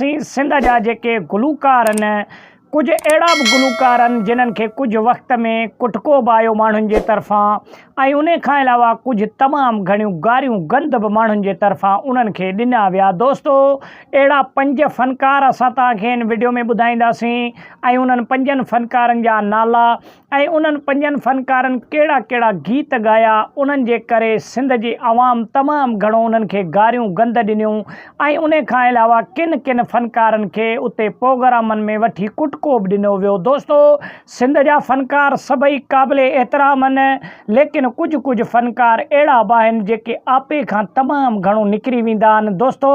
सिंध जा जेके गुलूकार आहिनि कुछ अहिड़ा बि गुलूकार आहिनि जिन्हनि खे कुझु वक़्त में कुटको बि आयो माण्हुनि जे तरफ़ां ऐं उन खां अलावा कुझु तमामु घणियूं गारियूं गंद बि माण्हुनि जे तरफ़ां उन्हनि खे ॾिना विया। दोस्तो अहिड़ा 5 फ़नकार असां तव्हांखे हिन वीडियो में ॿुधाईंदासीं ऐं उन्हनि 5 फ़नकारनि जा नाला ऐं उन्हनि 5 फ़नकारनि कहिड़ा कहिड़ा गीत ॻाया उन्हनि जे करे सिंध जी आवाम तमामु घणो उन्हनि खे गारियूं गंद ॾिनियूं ऐं उन खां अलावा किन किन फ़नकारनि खे उते प्रोग्रामनि में वठी कुटको बि ॾिनो वियो। दोस्तो सिंध जा फ़नकार सभई क़ाबिल एतिराम आहिनि लेकिन कुझु कुझु फ़नकार अहिड़ा बि आहिनि जेके आपे खां तमामु घणो निकिरी वेंदा आहिनि। दोस्तो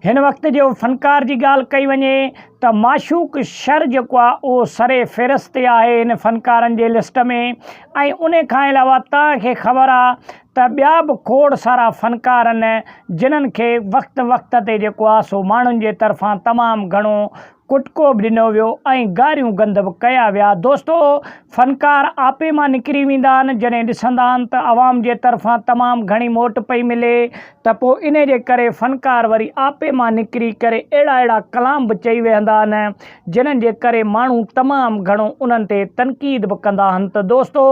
हिन वक़्त जो फ़नकार जी ॻाल्हि कई वञे त माशूक शर जेको आहे उहो सरे फ़हिरिस्त आहे हिन फ़नकारनि जे लिस्ट में ऐं उन खां अलावा तव्हांखे ख़बर आहे त ॿिया बि खोड़ सारा फ़नकार आहिनि जिन्हनि खे वक़्त वक़्त ते जेको आहे सो माण्हुनि जे तरफ़ां तमामु घणो कुटको बि ॾिनो वियो ऐं गारियूं गंद बि कया विया। दोस्तो फ़नकार आपे मां निकिरी वेंदा आहिनि जॾहिं ॾिसंदा आहिनि त आवाम जे तरफ़ां तमामु घणी मोट पई मिले त पोइ इन जे करे फ़नकार वरी आपे मां निकिरी करे अहिड़ा अहिड़ा कलाम बि चई वेहंदा आहिनि जिन्हनि जे करे माण्हू तमामु घणो उन्हनि ते तनक़ीद बि कंदा आहिनि। त दोस्तो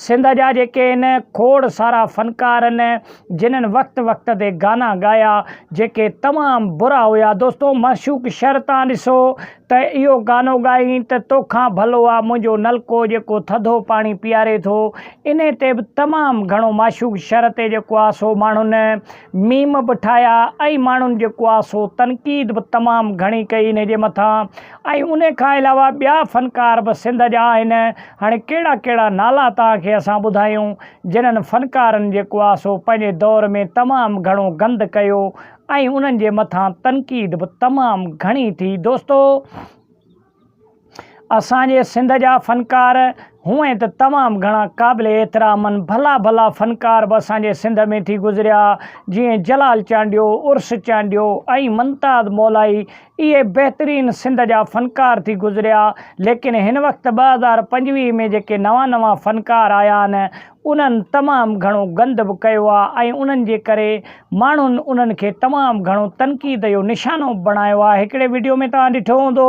सिंध जा जेके आहिनि खोड़ सारा फ़नकार आहिनि जिन्हनि वक़्त वक़्त ते गाना ॻाया जेके तमामु बुरा हुया। दोस्तो माशूक शर तव्हां ॾिसो त इहो गानो ॻाई त तोखां भलो आहे मुंहिंजो नलको जेको थधो पाणी पीआरे थो, इन ते बि तमामु घणो माशूक शर ते जेको आहे सो माण्हुनि मीम बि ठाहिया ऐं माण्हुनि जेको आहे सो तनक़ीद बि तमामु घणी कई इन जे मथां ऐं उन खां अलावा ॿिया फ़नकार बि सिंध जा आहिनि। हाणे कहिड़ा कहिड़ा नाला तव्हांखे असां ॿुधायूं जिन्हनि फ़नकारनि जेको आहे सो पंहिंजे दौर में तमामु घणो गंद कयो ऐं उन्हनि जे मथां तनक़ीद बि तमामु घणी थी। दोस्तो असांजे सिंध जा फ़नकार हूअं त तमामु घणा क़ाबिल एतिराम आहिनि, भला भला फ़नकार बि असांजे सिंध में थी गुज़रिया जीअं जलाल चांडियो, उर्स चांडियो ऐं मुमताज़ मौलाई, इहे बहितरीनु सिंध जा फ़नकार थी गुज़रिया। लेकिन हिन वक़्तु 2025 में जेके नवां नवां फ़नकार आया आहिनि उन्हनि तमामु घणो गंद बि कयो आहे ऐं उन्हनि जे करे माण्हुनि उन्हनि खे तमामु घणो तनक़ीद जो निशानो बणायो आहे। हिकिड़े वीडियो में तव्हां ॾिठो हूंदो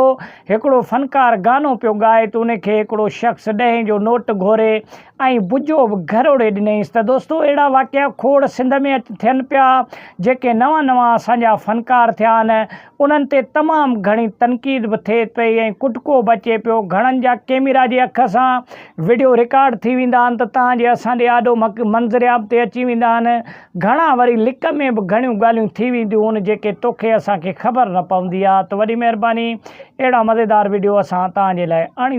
हिकिड़ो फ़नकार गानो पियो ॻाए त उनखे हिकिड़ो शख़्स 10 जो नोट घोरे ऐं बुजो बि घरोड़े ॾिनईंसि। त दोस्तो अहिड़ा वाक़िया खोड़ सिंध में थियनि पिया जेके नवां नवां असांजा फ़नकार थिया आहिनि उन्हनि ते तमामु घणी तनक़ीद बि थिए पई ऐं कुटको बि अचे पियो। घणनि जा कैमरा जी अख सां वीडियो रिकॉर्ड थी वेंदा आहिनि त तव्हांजे असांजे ॾाढो मंज़रियाब ते अची वेंदा आहिनि। घणा वरी लिक में बि घणियूं ॻाल्हियूं थी वेंदियूं आहिनि जेके तोखे असांखे ख़बर न पवंदी आहे। त वॾी महिरबानी अहिड़ा मज़ेदार वीडियो असां तव्हांजे लाइ आणी